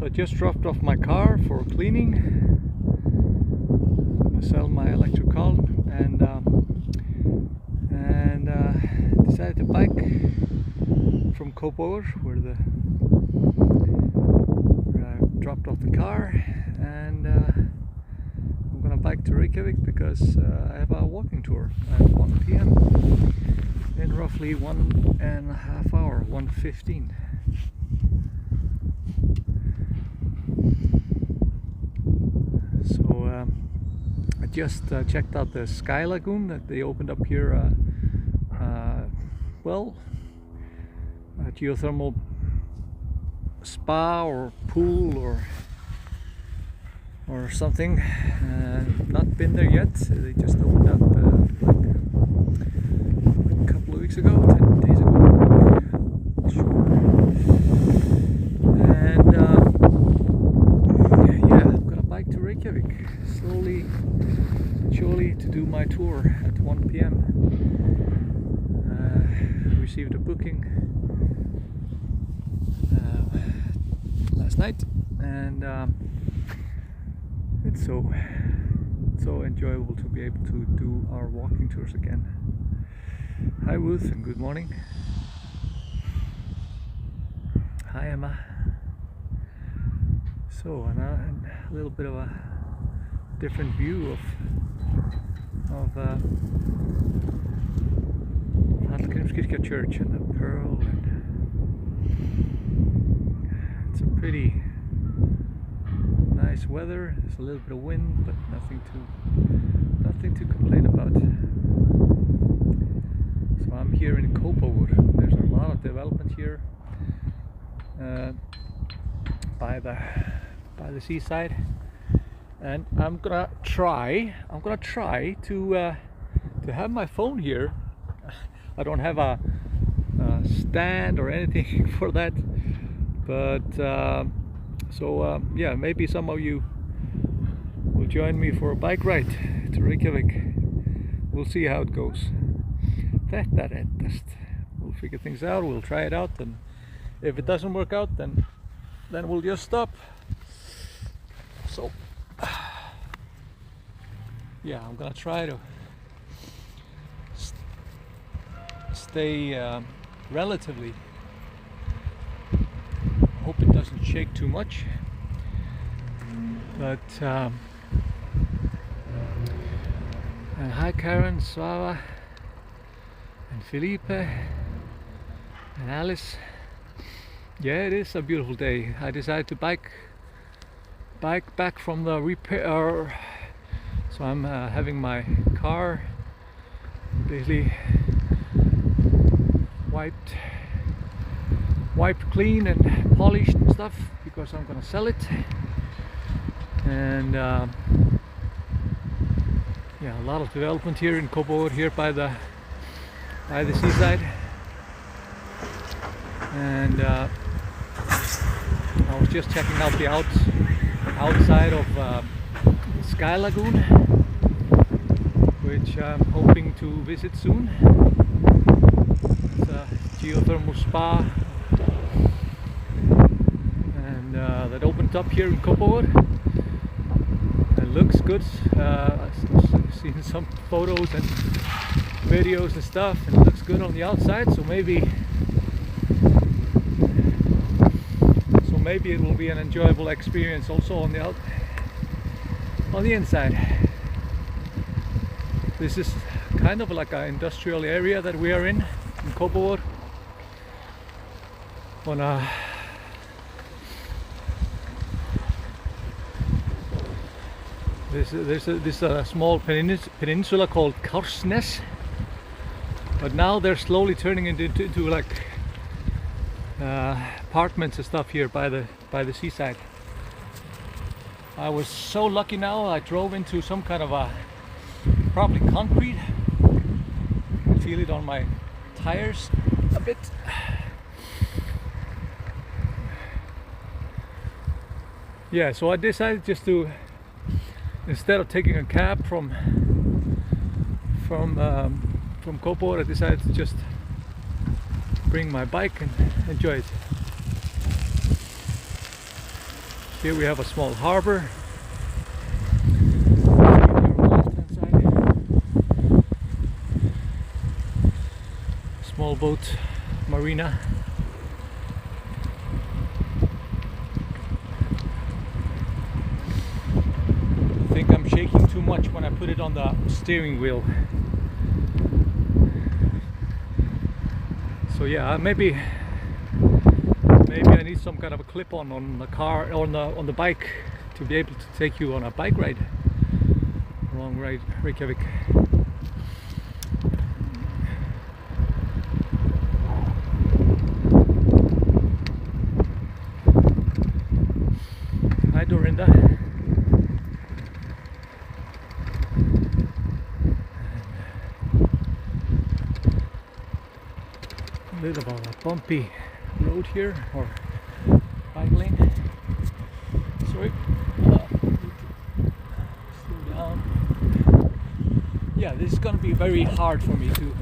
I just dropped off my car for cleaning. I'm gonna sell my electric car and decided to bike from Kópavogur, where I dropped off the car, and I'm gonna bike to Reykjavik because I have a walking tour at 1 p.m. in roughly 1.5 hours, 1:15. So I just checked out the Sky Lagoon that they opened up here. A geothermal spa or pool or something. Not been there yet. They just opened up like a couple of weeks ago, 10 days ago. Not sure. And yeah, I'm gonna bike to Reykjavik slowly but surely to do my tour at 1 p.m. Received a booking last night, and it's so enjoyable to be able to do our walking tours again. Hi Ruth, and good morning. Hi Emma. So a little bit of a different view of Hallgrímskirkja Church and the Pearl, and it's a pretty nice weather. There's a little bit of wind, but nothing to complain about. So I'm here in Kópavogur. There's a lot of development here by the seaside, and I'm gonna try to have my phone here. I don't have a stand or anything for that, but yeah, maybe some of you will join me for a bike ride to Reykjavik. We'll see how it goes. We'll figure things out. We'll try it out, and if it doesn't work out, then we'll just stop. So yeah, I'm gonna try to stay relatively. Hope it doesn't shake too much, but and hi Karen, Svava, and Felipe, and Alice. Yeah, it is a beautiful day. I decided to bike back from the repair, so I'm having my car basically wiped clean and polished and stuff, because I'm gonna sell it. And yeah, a lot of development here in Kópavogur, here by the seaside. And I was just checking out the outside of Sky Lagoon, which I'm hoping to visit soon. It's a geothermal spa, and that opened up here in Kópavogur. It looks good. I've seen some photos and videos and stuff, and it looks good on the outside. So maybe it will be an enjoyable experience also on the inside. This is kind of like an industrial area that we are in Kópavogur. This is a small peninsula called Kársnes, but now they're slowly turning it into like apartments and stuff here by the seaside. I was so lucky now. I drove into some kind of a probably concrete. I can feel it on my tires a bit. Yeah, so I decided just to, instead of taking a cab from Kópavogur, I decided to just bring my bike and enjoy it. Here we have a small harbor. Here on the left-hand side, small boat marina. I think I'm shaking too much when I put it on the steering wheel. So yeah, maybe I need some kind of a clip-on the car, on the bike, to be able to take you on a bike ride along Reykjavik. Hi Dorinda. A little bit of a bumpy road here, or bike lane. Sorry. Slow down. Yeah, this is gonna be very hard for me to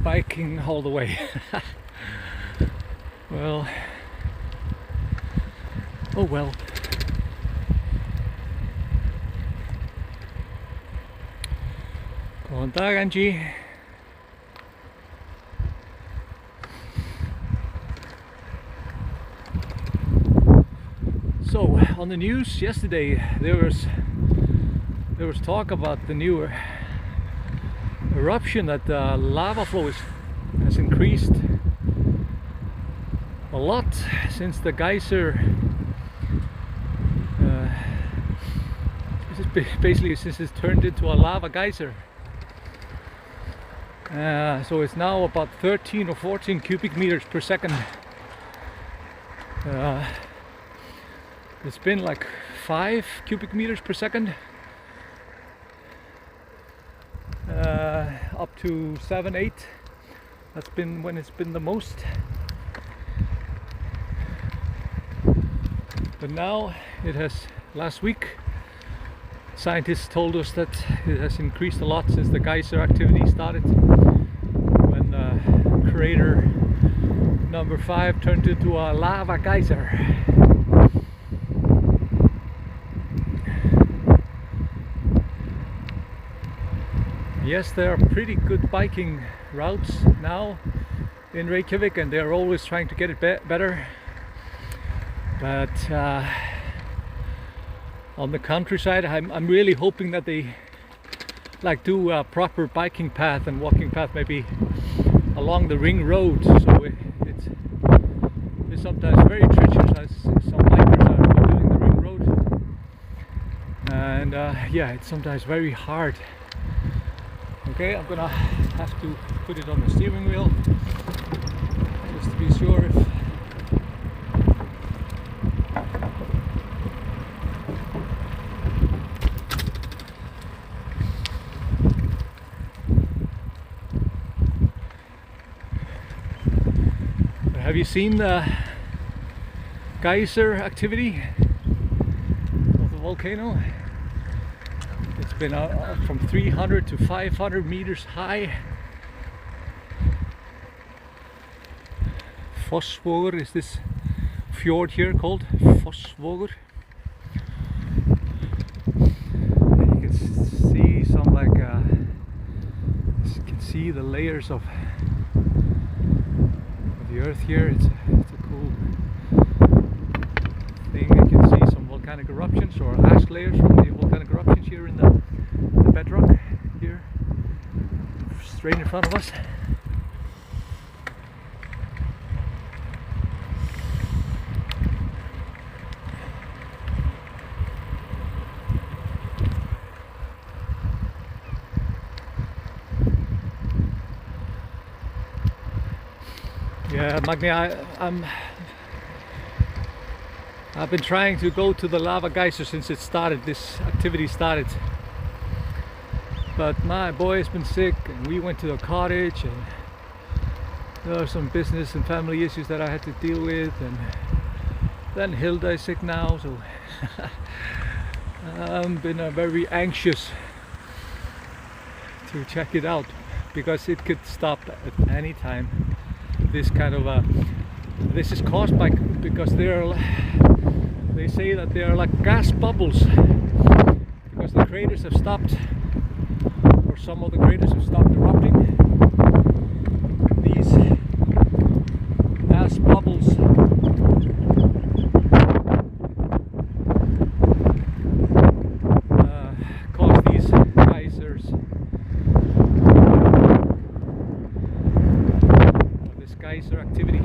biking all the way. Well, oh well. Góðan dag, Angie. So on the news yesterday, there was talk about the new eruption, that the lava flow has increased a lot since the geyser, basically since it's turned into a lava geyser. So it's now about 13 or 14 cubic meters per second. It's been like 5 cubic meters per second, up to 7, 8. That's been when it's been the most. But now it has, last week, scientists told us that it has increased a lot since the geyser activity started, when crater number 5 turned into a lava geyser. Yes, there are pretty good biking routes now in Reykjavik, and they're always trying to get it better. But on the countryside, I'm really hoping that they do a proper biking path and walking path, maybe along the ring road. So it's sometimes very treacherous, as some bikers are doing the ring road, and yeah, it's sometimes very hard. Okay, I'm gonna have to put it on the steering wheel just to be sure if have you seen the geyser activity of the volcano? It's been from 300 to 500 meters high. Fossvogur is this fjord here called Fossvogur. And you can see some you can see the layers of the earth here. It's a cool thing. You can see some volcanic eruptions or ash layers from the volcanic eruptions here in the bedrock here, straight in front of us. Yeah, Magni, I've been trying to go to the lava geyser since it started, this activity started. But my boy has been sick, and we went to the cottage, and there are some business and family issues that I had to deal with, and then Hilda is sick now, so I've been very anxious to check it out, because it could stop at any time. This kind of This is caused by because they say that they are like gas bubbles because the craters have stopped, or some of the craters have stopped erupting. These gas bubbles cause these geysers, this geyser activity.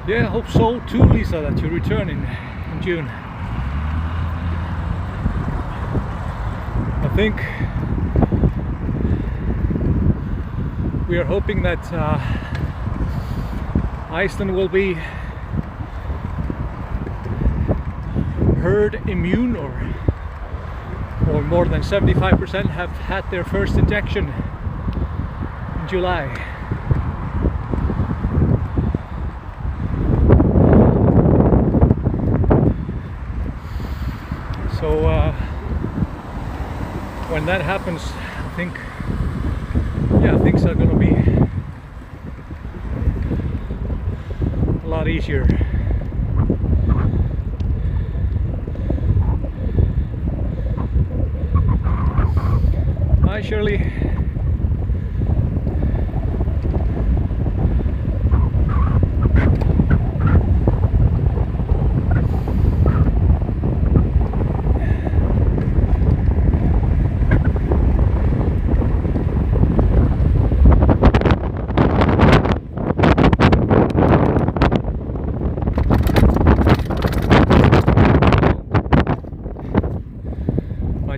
Yeah, I hope so too, Lisa, that you return in June. I think we are hoping that Iceland will be herd immune, or more than 75% have had their first injection in July. So when that happens, I think, yeah, things are gonna be a lot easier. Hi, Shirley.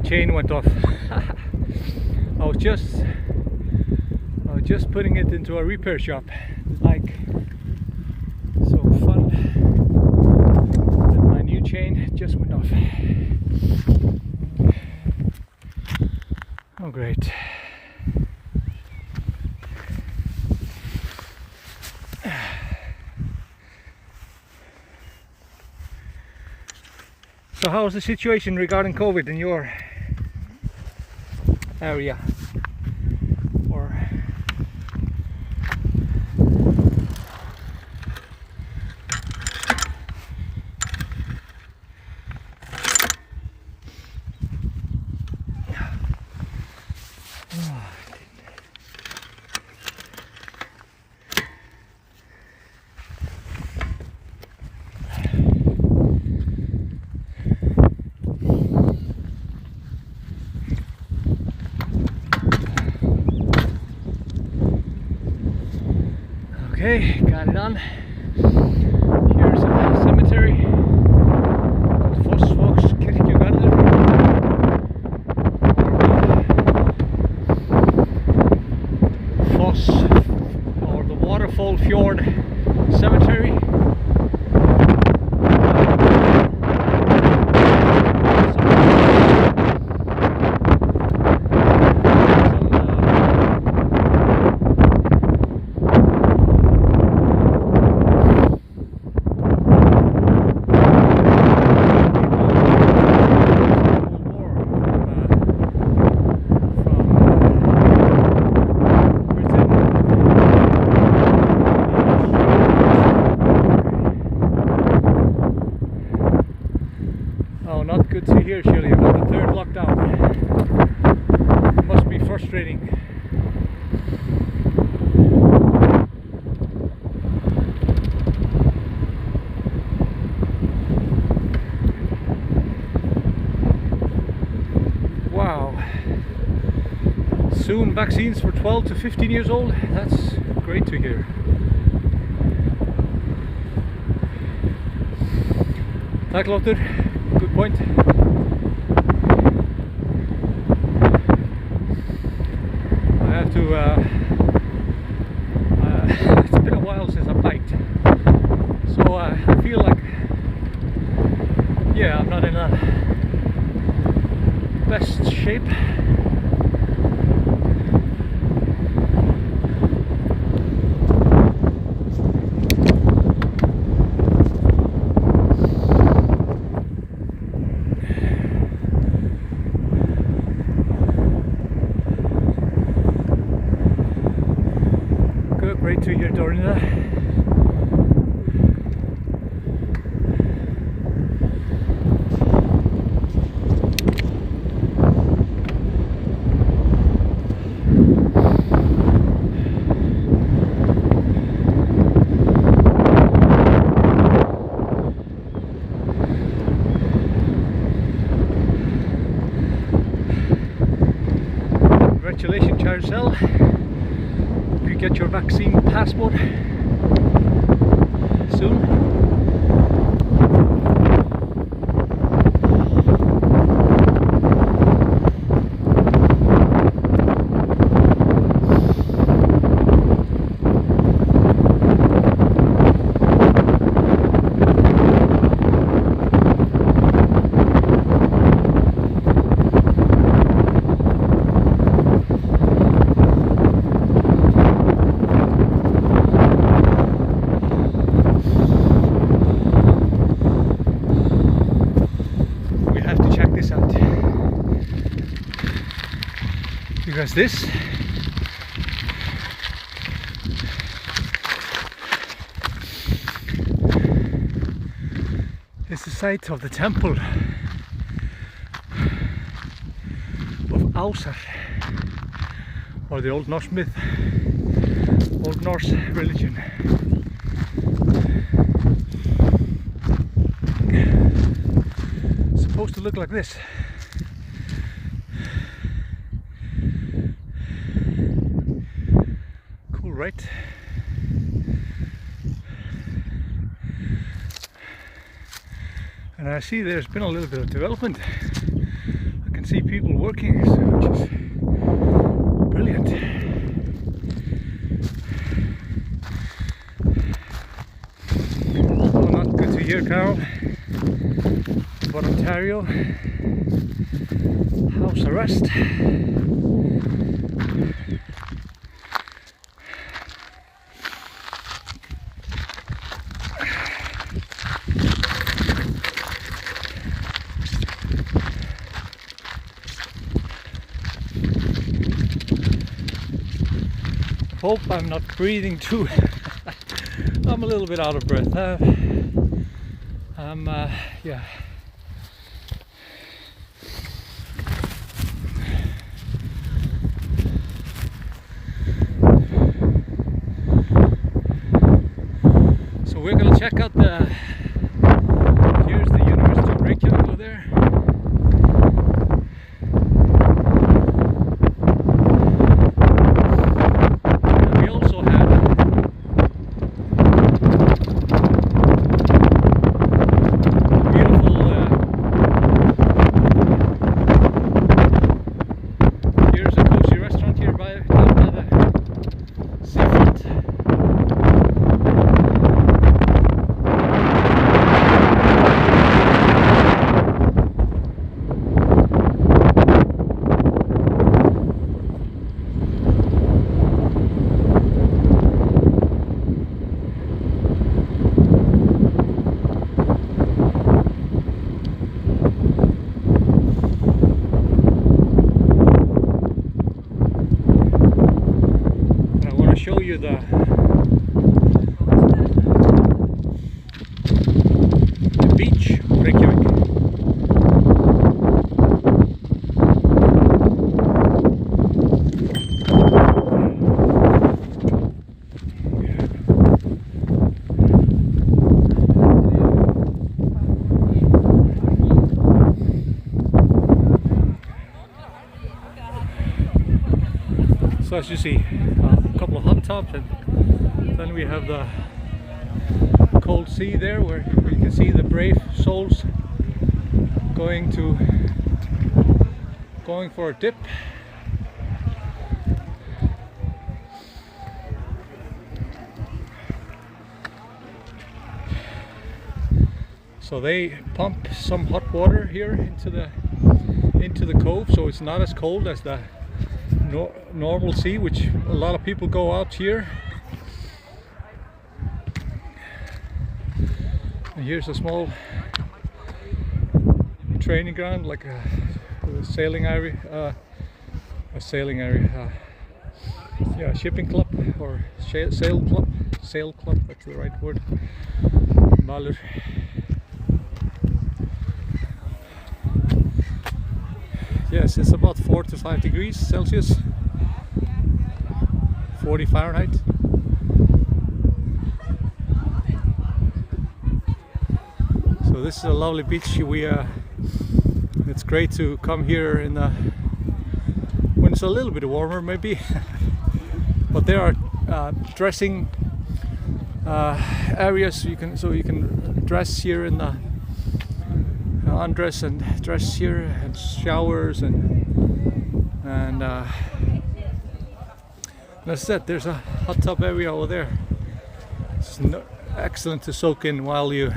Chain went off. I was just putting it into a repair shop. Like, so fun that my new chain just went off. Oh, great. So how is the situation regarding COVID in your area? Or okay, got it on. Here's a cemetery called Kirkjugarður, Foss, or the Waterfall Fjord Cemetery. Oh, not good to hear, Shirley, about the third lockdown. It must be frustrating. Wow. Soon vaccines for 12 to 15 years old. That's great to hear. Tack, Lotter. Good point. I have to it's been a while since I biked, so I feel like yeah, I'm not in the best shape. Good, great to hear Dorina. Congratulations, Charcel. Hope you get your vaccine passport soon. Because this is the site of the temple of Ásar, or the Old Norse myth, Old Norse religion. It's supposed to look like this. Right. And I see there's been a little bit of development. I can see people working, which is brilliant. Oh, not good to hear, Carol. But Ontario, house arrest. Hope I'm not breathing too. I'm a little bit out of breath. Yeah. So we're gonna check out here's the University of Reykjavik over there. Show you the beach of Reykjavik. So as you see, a couple of hot tubs, and then we have the cold sea there, where you can see the brave souls going for a dip. So they pump some hot water here into the cove, so it's not as cold as the normal sea, which a lot of people go out here. And here's a small training ground, like a sailing area, yeah, shipping club or sail club, that's the right word. Valur. Yes, it's about 4 to 5 degrees Celsius, 40 Fahrenheit. So this is a lovely beach. It's great to come here in the when it's a little bit warmer, maybe. But there are dressing areas you can dress here in the undress and dress here, and showers and as I said, there's a hot tub area over there. It's excellent to soak in while you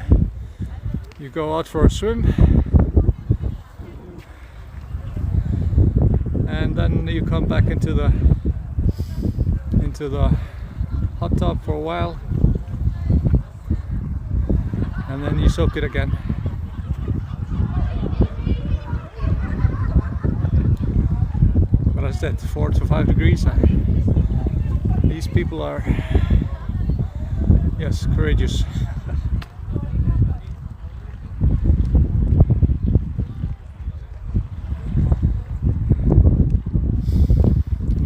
go out for a swim, and then you come back into the hot tub for a while, and then you soak it again. But as I said, 4 to 5 degrees. These people are, yes, courageous.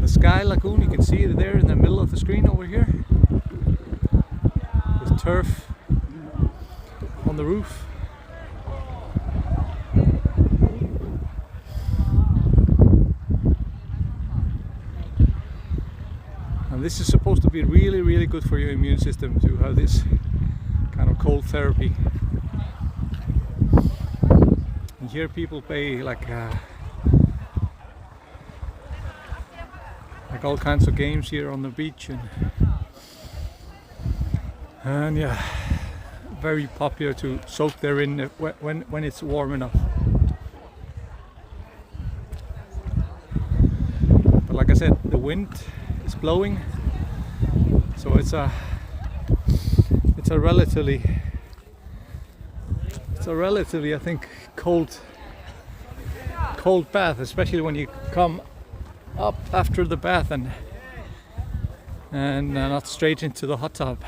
Sky lagoon, you can see it there in the middle of the screen over here, with turf on the roof. And this is supposed to be really, really good for your immune system, to have this kind of cold therapy. And here people pay like all kinds of games here on the beach, and yeah, very popular to soak there in when it's warm enough. But like I said, the wind is blowing, so it's a relatively I think cold bath, especially when you come up after the bath and not straight into the hot tub.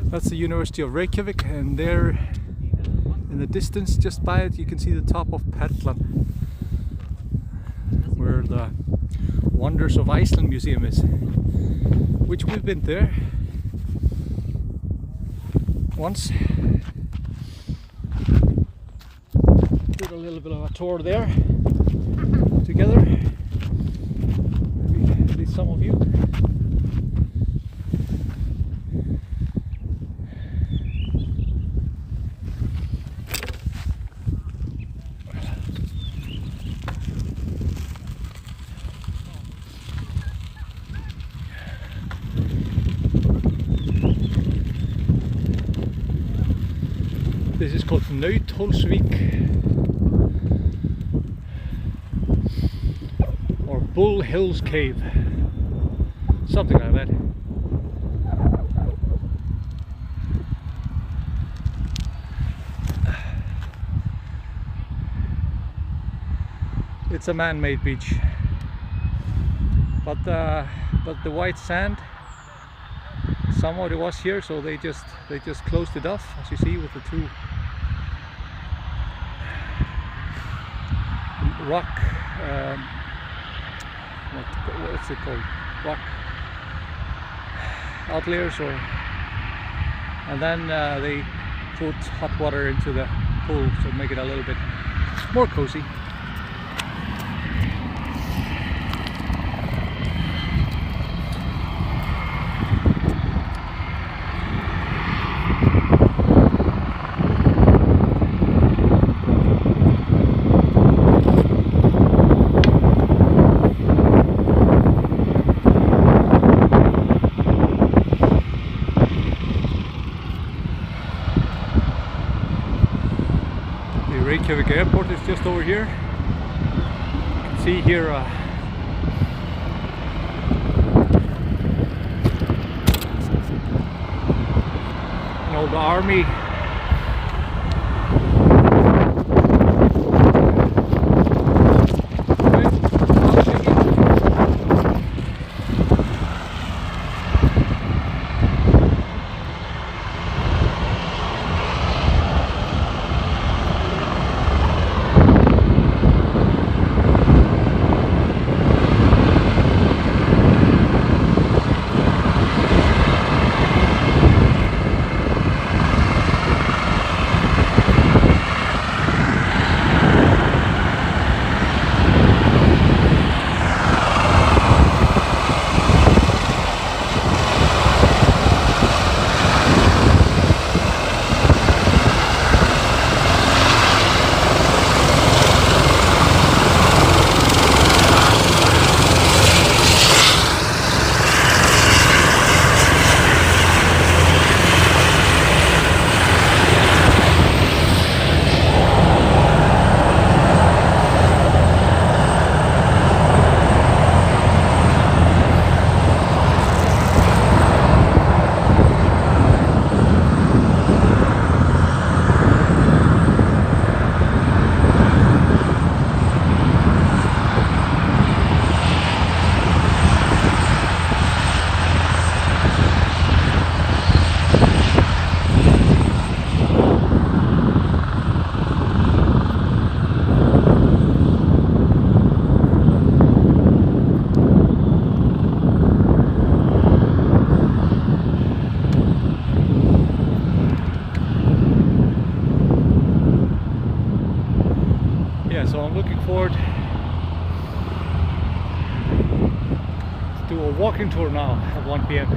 That's the University of Reykjavik, and there in the distance just by it you can see the top of Perlan, where the Wonders of Iceland museum is, which we've been there once. Did a little bit of a tour there together, maybe at least some of you. This is called Nautholsvík, or Bull Hills Cave, something like that. It's a man-made beach, but the white sand, somewhat it was here, so they just closed it off, as you see, with the two rock, what's it called, rock outliers, and then they put hot water into the pool to make it a little bit more cozy. Reykjavik airport is just over here. You can see here an old army so I'm looking forward to do a walking tour now at 1 p.m.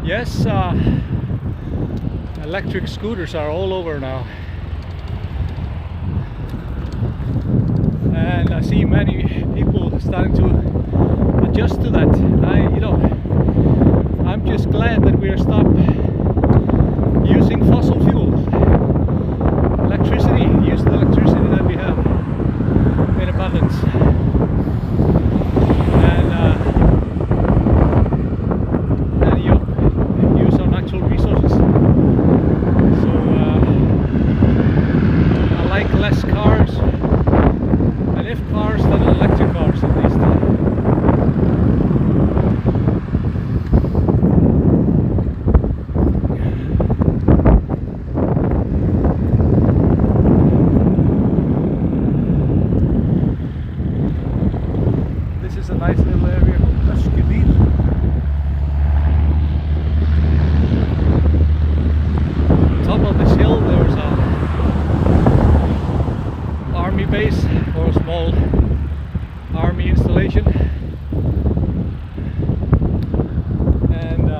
Yes, electric scooters are all over now, and I see many people starting to adjust to that. I'm just glad that we are stopped using fossil fuels. Use the electricity that we have in abundance, and use our natural resources. So I like less cars, and if cars, then electric cars at least. A nice little area called Öskjuhlíð. On top of this hill there's a army base, or a small army installation, and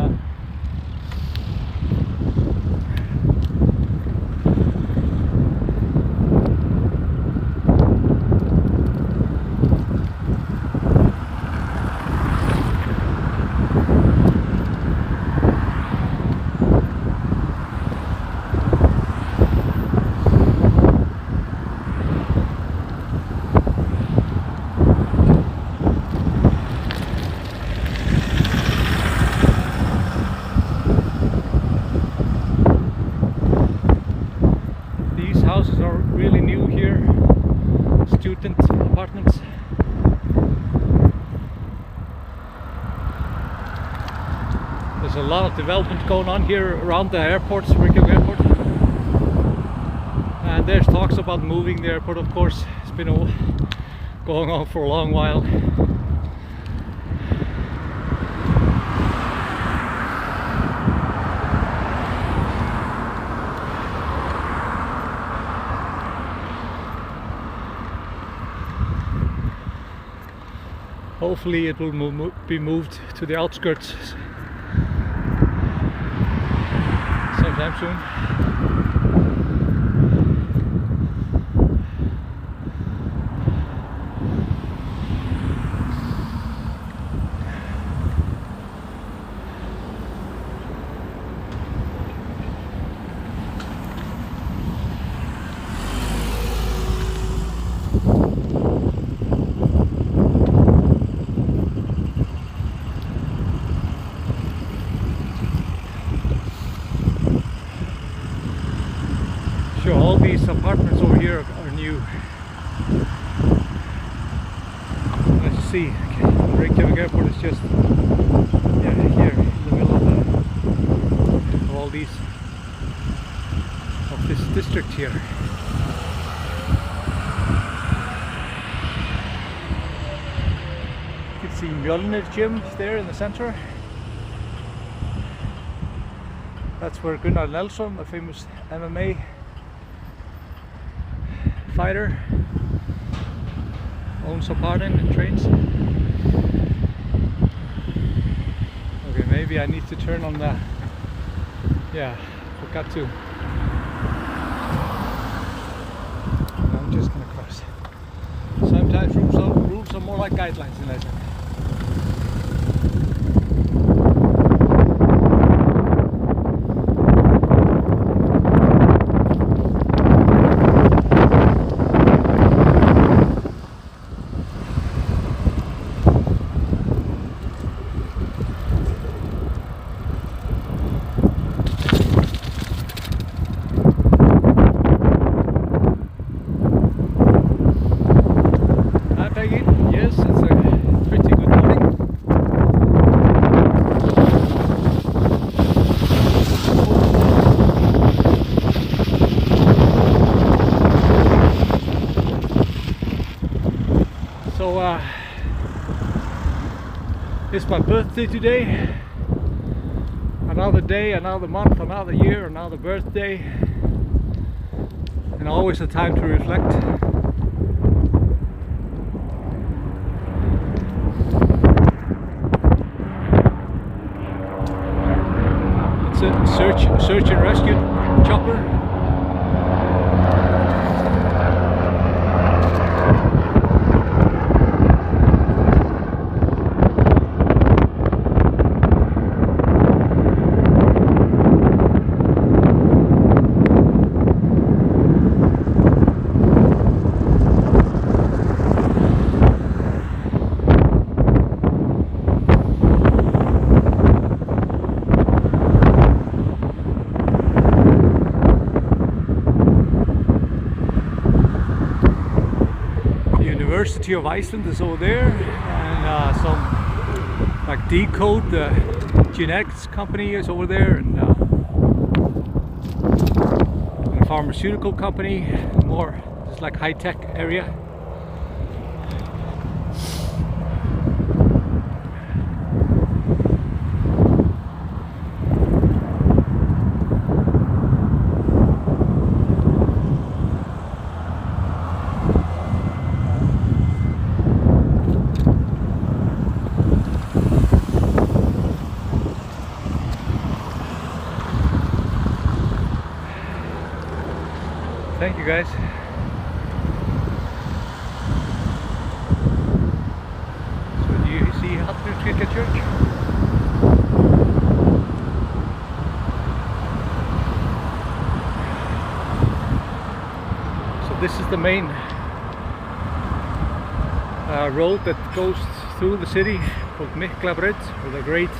houses are really new here, student apartments. There's a lot of development going on here around the airport, Reykjavik airport, and there's talks about moving the airport. Of course, it's been going on for a long while. Hopefully it will be moved to the outskirts sometime soon. see. The Reykjavik airport is just here in the middle of all these of this district here. You can see Mjolnir gym there in the center. That's where Gunnar Nelson, the famous MMA fighter, owns a apartment and trains. Okay, maybe I need to turn on the, forgot to. I'm just gonna cross. Sometimes rules are more like guidelines in Iceland. Yes, it's a pretty good morning. So it's my birthday today. Another day, another month, another year, another birthday, and always a time to reflect. Search and rescue chopper. University of Iceland is over there, and some like Decode, the genetics company, is over there, and a pharmaceutical company, more just like high-tech area. Thank you guys. So do you see Hallgrímskirkja Church? So this is the main road that goes through the city, called Miklabraut, or the Great.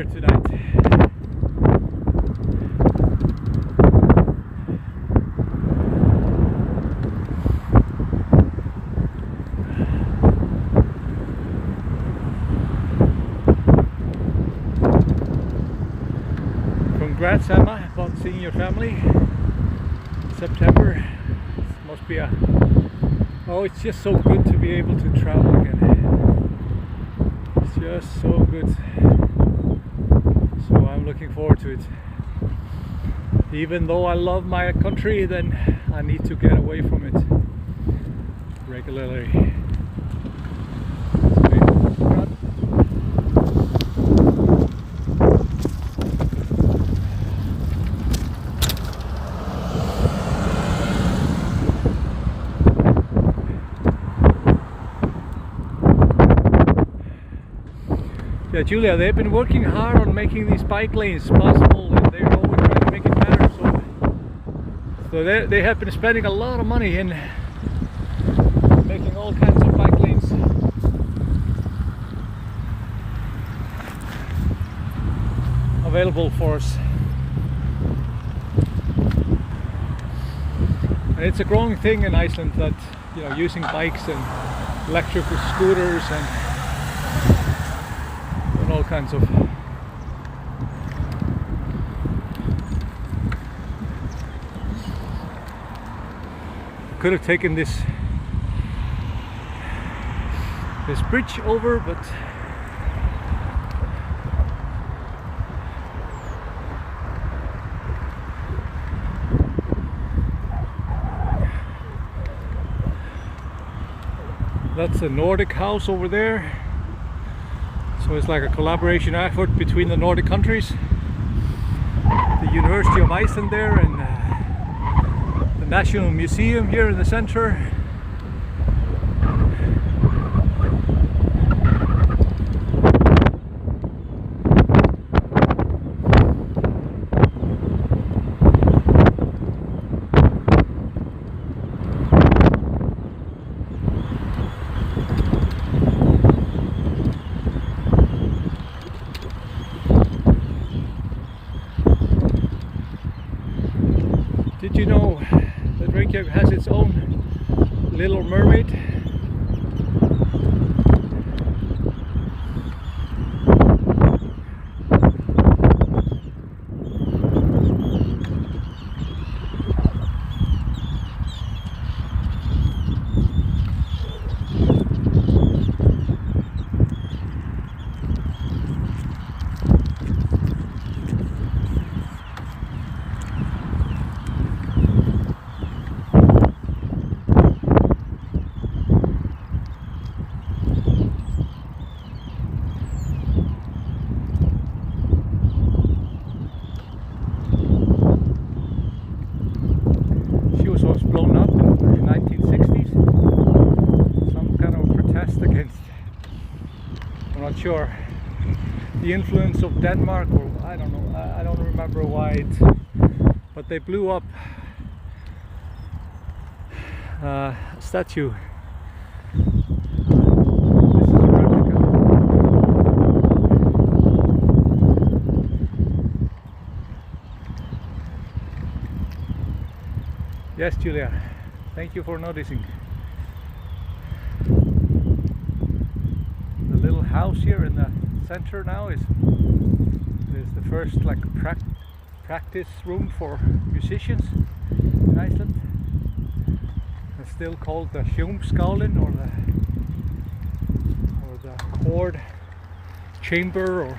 here tonight. Congrats, Emma, about seeing your family in September. It must be it's just so good to be able to travel again. It's just so good. So I'm looking forward to it. Even though I love my country, then I need to get away from it regularly. Yeah, Julia, they've been working hard on making these bike lanes possible, and they're always trying to make it better. So they have been spending a lot of money in making all kinds of bike lanes. Available for us. And it's a growing thing in Iceland that, you know, using bikes and electrical scooters and all kinds of could have taken this bridge over, but that's a Nordic house over there. So it's like a collaboration effort between the Nordic countries, the University of Iceland there, and the National Museum here in the center. Did you know that Reykjavik has its own Little Mermaid? Blown up in the 1960s. Some kind of protest against, I'm not sure, the influence of Denmark, or I don't know, I don't remember why but they blew up a statue. This is a replica. Yes, Julia, thank you for noticing. The little house here in the center now is the first like practice room for musicians in Iceland. It's still called the Hljómskálin, or the chord chamber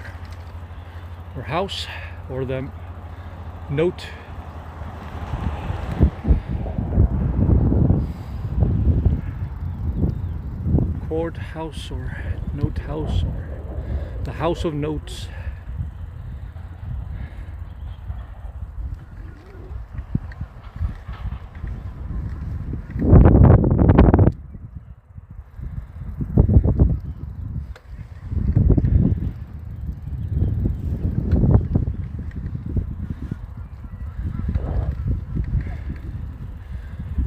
or house, or the note chord house, or note house, or the house of notes.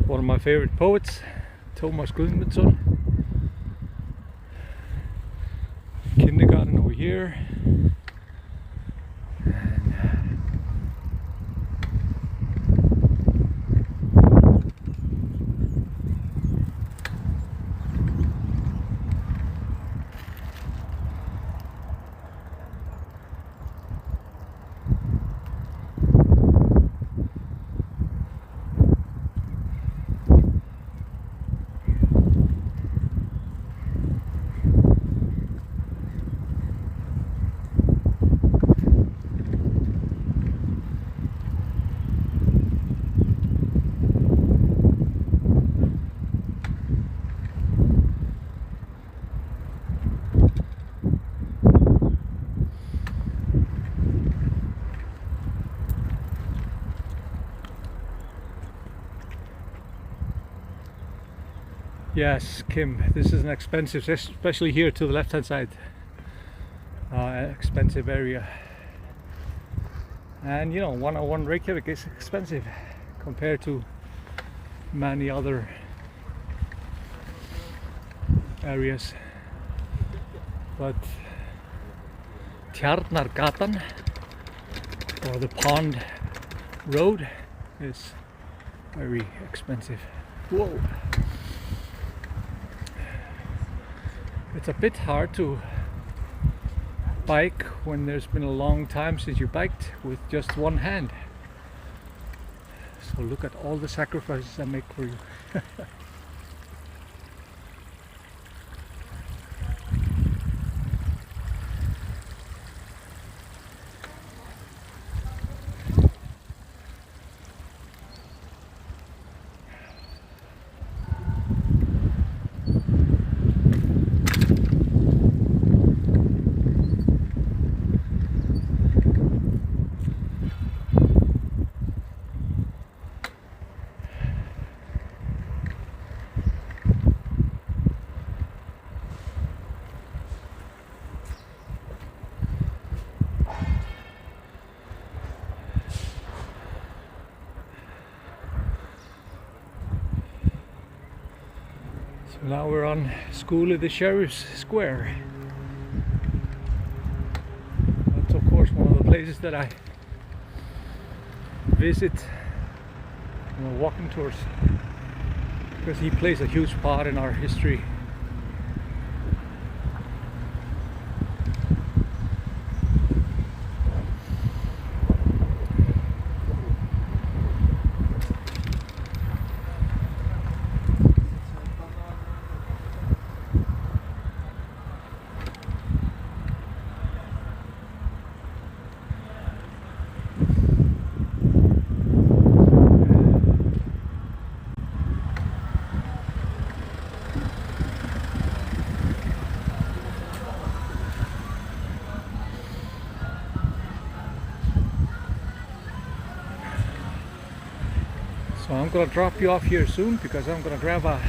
One of my favorite poets, Thomas Guðmundsson. Kindergarten over here. Yes, Kim, this is an expensive, especially here to the left hand side, expensive area. And you know, 101 Reykjavik is expensive compared to many other areas. But Tjarnargatan, or the Pond Road, is very expensive. Whoa! It's a bit hard to bike when there's been a long time since you biked with just one hand. So look at all the sacrifices I make for you. So now we're on School of the Sheriff's Square. That's of course one of the places that I visit on walking tours, because he plays a huge part in our history. So I'm gonna drop you off here soon, because I'm gonna grab a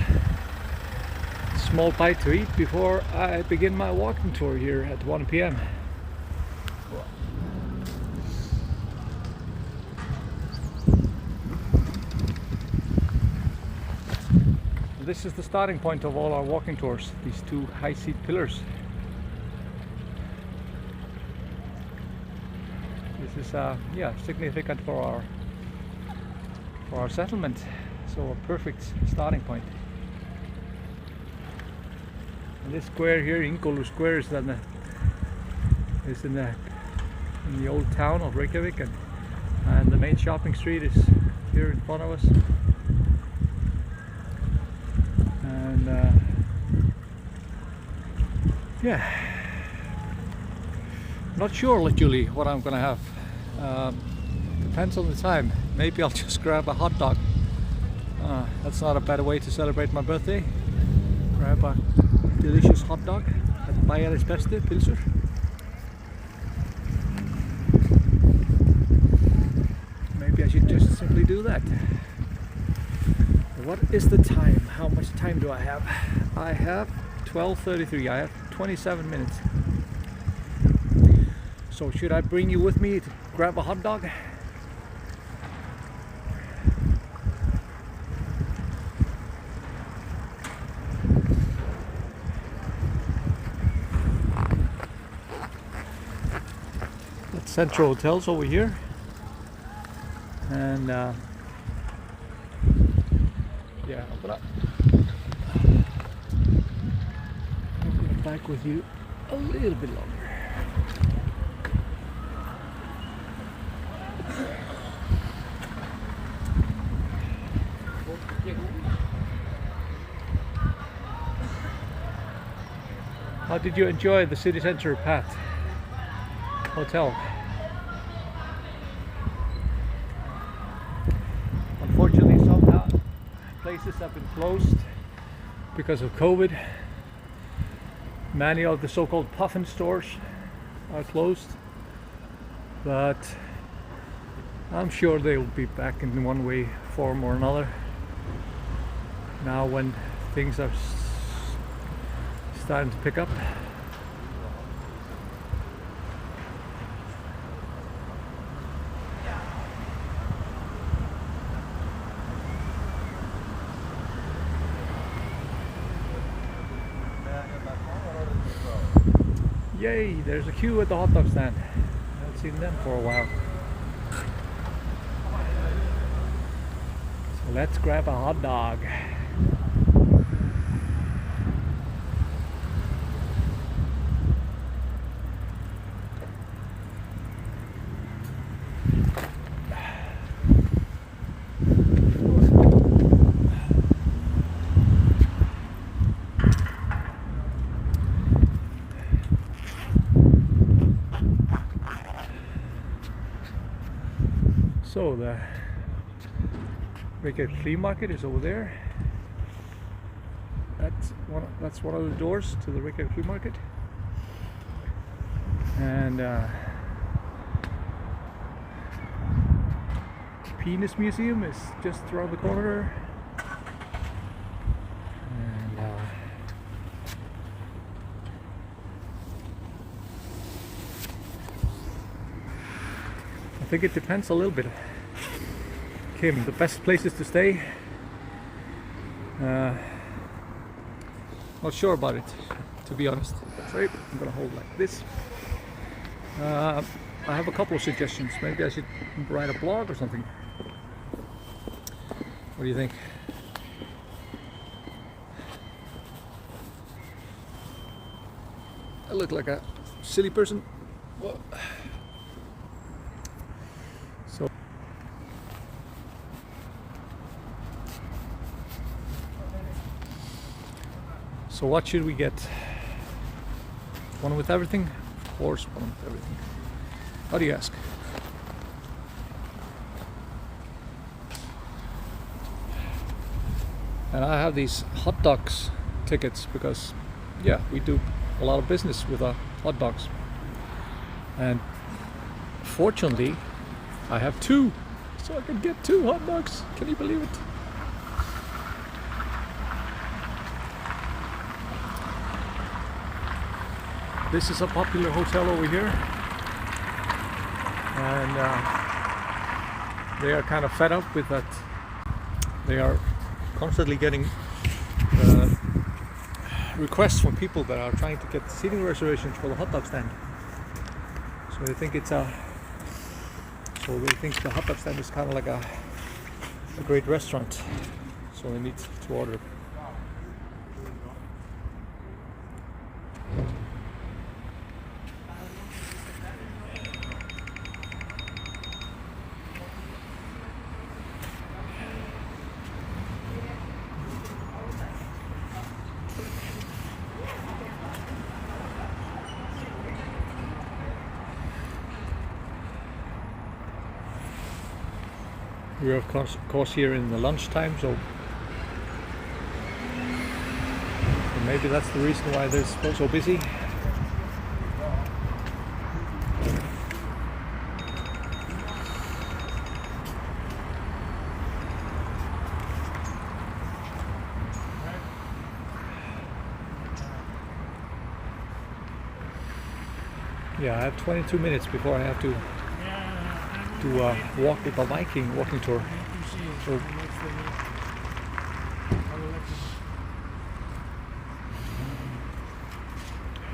small bite to eat before I begin my walking tour here at 1 p.m. This is the starting point of all our walking tours, these two high seat pillars. This is significant for our settlement, so a perfect starting point. And this square here, Ingólfur Square, is in the old town of Reykjavik, and the main shopping street is here in front of us. And not sure actually what I'm gonna have. Depends on the time. Maybe I'll just grab a hot dog. That's not a bad way to celebrate my birthday. Grab a delicious hot dog at Bæjarins Besti Pilsur. Maybe I should just simply do that. What is the time? How much time do I have? I have 12:33. I have 27 minutes. So should I bring you with me to grab a hot dog? That's Central Hotels over here. And I'm gonna bike with you a little bit longer. How did you enjoy the city center path hotel? Unfortunately, some places have been closed because of COVID. Many of the so-called puffin stores are closed, but I'm sure they will be back in one way, form or another. Now when things are starting to pick up. Yay, there's a queue at the hot dog stand. I haven't seen them for a while. So let's grab a hot dog. So the Reykjavik flea market is over there. That's one of the doors to the Reykjavik flea market. And Penis Museum is just around the corner. And I think it depends a little bit. Kim, the best places to stay. Not sure about it, to be honest. Sorry, I'm gonna hold like this. I have a couple of suggestions. Maybe I should write a blog or something. What do you think? I look like a silly person. Whoa. So what should we get? One with everything? Of course, one with everything. How do you ask? And I have these hot dogs tickets because, yeah, we do a lot of business with hot dogs. And fortunately, I have two, so I can get 2 hot dogs. Can you believe it? This is a popular hotel over here, and they are kind of fed up with that. They are constantly getting requests from people that are trying to get seating reservations for the hot dog stand. So they think the hot dog stand is kind of like a great restaurant. So they need to order. We're of course here in the lunchtime, so maybe that's the reason why they're so busy. Yeah, I have 22 minutes before I have to walk with a Viking walking tour. So,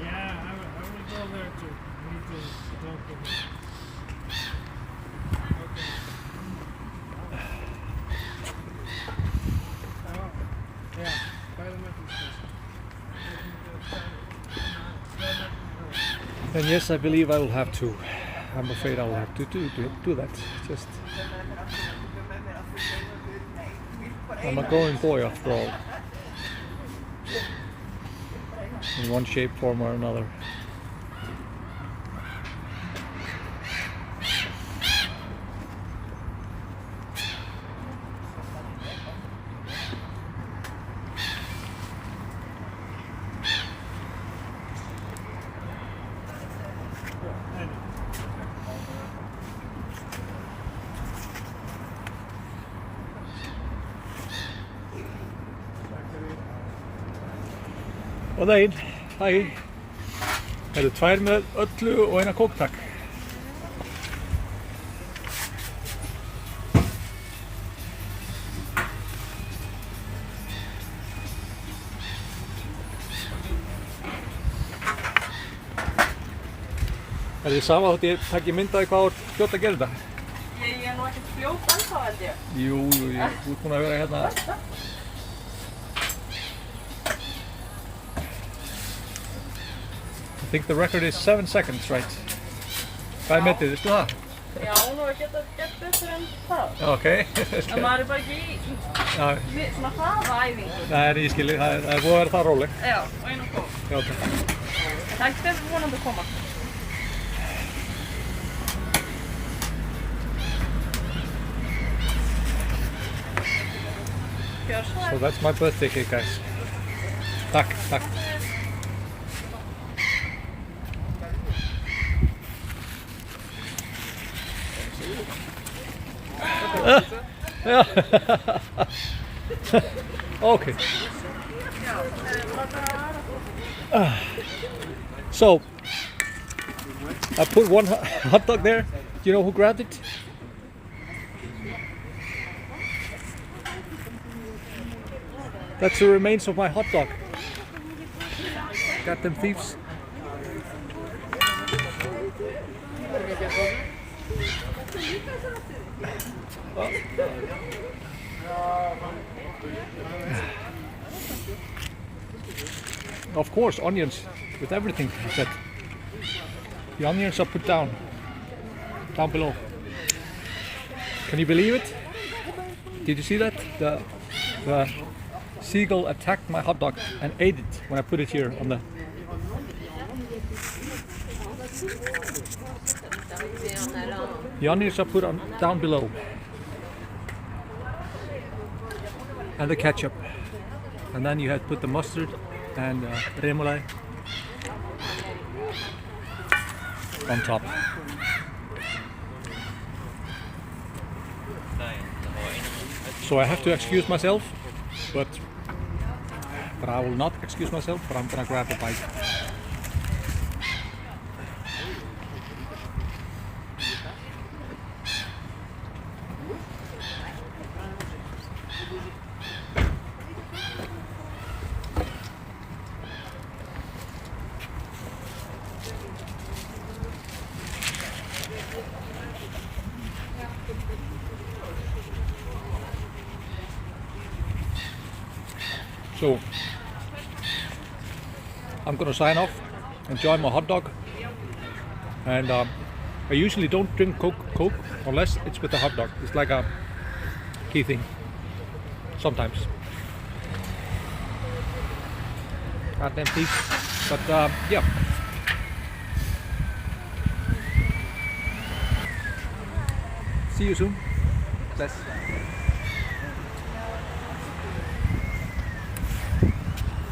yeah, I will go there to meet the doctor. Okay. Yeah, by the metro station. and yes, I believe I will have to. I'm afraid I will have to do that. Just, I'm a growing boy after all, in one shape, form or another. Og daginn, hæ. Það eru 2 með öllu og eina kók, takk. Er þið sama þótt ég takki myndaði hvað þú ert fljótt að gera þetta? Ég er nú ekkert fljót ennþá held ég. Jú, þú ert búin að vera hérna. I think the record is 7 seconds, right? Hvað er metið, veistu það? Já, nú er gett betur en það. Ok. En maður er bara ekki í svona hraðaæfingu. Það er ískilið, það er búið að vera það róleg. Já, og einu kók. Já, takk. Það er ekki vonandi að koma. So that's my birthday cake, guys. Takk, takk. Ja. Okay. So I put one hot dog there. Do you know who grabbed it? That's the remains of my hot dog. Got them thieves. Of course, onions with everything, he said. The onions are put down below. Can you believe it? Did you see that? The seagull attacked my hot dog and ate it when I put it here on the... The onions are put down below. And the ketchup. And then you had put the mustard and remoulade on top. So I have to excuse myself, but I will not excuse myself, but I'm gonna grab a bite. So I'm gonna sign off, enjoy my hot dog, and I usually don't drink Coke unless it's with a hot dog. It's like a key thing sometimes. Goddamn thief. But yeah. See you soon. Bless.